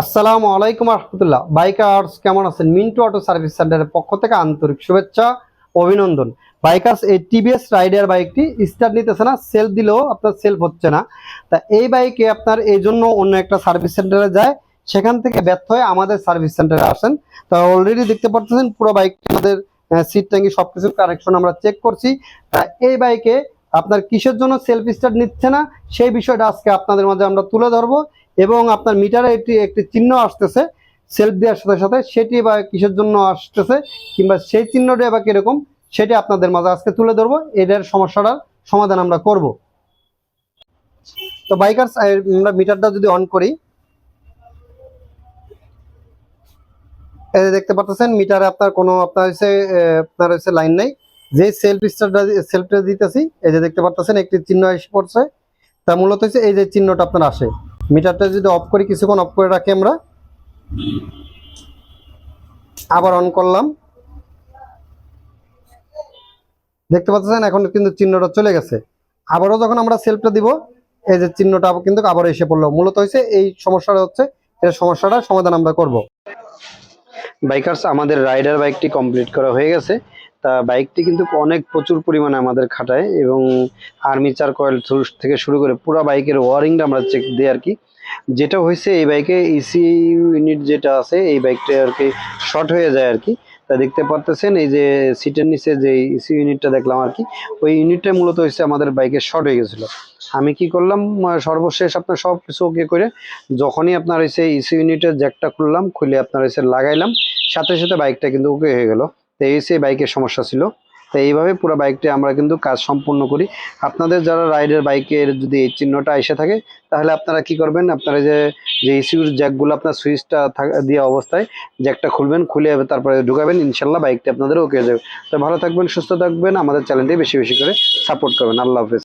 আসসালামু আলাইকুম রহমতুল্লাহ। বাইকার্স কেমন আছেন? মিন্টু অটো সার্ভিস সেন্টারের পক্ষ থেকে আন্তরিক শুভেচ্ছা, অভিনন্দন। বাইকার্স এই টিভিএস রাইডার বাইকটি স্টার্ট নিতেছে না, সেলফ দিলেও আপনার সেলফ হচ্ছে না। তা এই বাইকে আপনার এই জন্য অন্য একটা সার্ভিস সেন্টারে যায়, সেখান থেকে ব্যর্থ হয়ে আমাদের সার্ভিস সেন্টারে আসেন। তা অলরেডি দেখতে পাচ্ছেন পুরো বাইকটি আমাদের সিট ট্যাঙ্কি সবকিছু কারেকশন আমরা চেক করছি। তা এই বাইকে আপনার কিসের জন্য সেলফ স্টার্ট নিচ্ছে না সেই বিষয়টা আজকে আপনাদের মাঝে আমরা তুলে ধরবো। এবং আপনার মিটারে একটি একটি চিহ্ন আসতেছে সেলফ দেওয়ার সাথে সাথে, সেটি বা কিসের জন্য আসতেছে কিংবা সেই চিহ্নটি বা কিরকম সেটি আপনাদের মাঝে আজকে তুলে ধরবো। এটার সমস্যাটার সমাধান আমরা করব। তো বাইকার্স আমরা মিটারটা যদি অন করি, এই যে দেখতে পাচ্ছেন মিটারে আপনার কোনো আপনার হচ্ছে লাইন নাই। যে সেলফটা দিতেছি, এই যে দেখতে পাচ্ছেন একটি চিহ্ন এসে পড়ছে। তা মূলত হচ্ছে এই যে চিহ্নটা আপনার আসে। মিটারটা যদি অফ করি, কিছুক্ষণ অফ করে রাখি, আমরা আবার অন করলাম, দেখতে পাচ্ছেন এখন কিন্তু চিহ্নটা চলে গেছে। আবারও যখন আমরা সেলফটা দিব, এই যে চিহ্নটা কিন্তু আবার এসে পড়লো। মূলত হচ্ছে এই সমস্যাটা হচ্ছে, এই সমস্যাটার সমাধান আমরা করব। বাইকার্স আমাদের রাইডার বাইকটি কমপ্লিট করা হয়ে গেছে। তা বাইকটি কিন্তু অনেক প্রচুর পরিমাণে আমাদের খাটায় এবং আর্মিচার কয়েল থেকে শুরু করে পুরো বাইকের ওয়ারিংটা আমরা চেক দিই আর কি। যেটা হয়েছে এই বাইকে ইসি ইউনিট যেটা আছে এই বাইকটা আর কি শর্ট হয়ে যায় আর কি। তা দেখতে পারতেছেন এই যে সিটের নিচে যে ইসি ইউনিটটা দেখলাম আর কি, ওই ইউনিটটা মূলত হচ্ছে আমাদের বাইকে শর্ট হয়ে গেছিলো। আমি কি করলাম, সর্বশেষ আপনার সব কিছু ওকে করে যখনই আপনার হয়েছে ইসি ইউনিটের জ্যাকটা খুললাম, খুলে আপনার হয়েছে লাগাইলাম, সাথে সাথে বাইকটা কিন্তু ওকে হয়ে গেল। তো এই হচ্ছে বাইকের সমস্যা ছিল। তো এইভাবে পুরো বাইকটা আমরা কিন্তু কাজ সম্পূর্ণ করি। আপনাদের যারা রাইডের বাইকের যদি এই চিহ্নটা এসে থাকে, তাহলে আপনারা কি করবেন, আপনারা যে যে ইসিউর জ্যাকগুলো আপনার সুইচটা দেওয়া অবস্থায় জ্যাকটা খুলবেন, খুলে তারপরে ঢুকাবেন, ইনশাল্লাহ বাইকটা আপনাদের ওকে হয়ে যাবে। তো ভালো থাকবেন, সুস্থ থাকবেন, আমাদের চ্যানেলটি বেশি বেশি করে সাপোর্ট করবেন। আল্লাহ হাফেজ।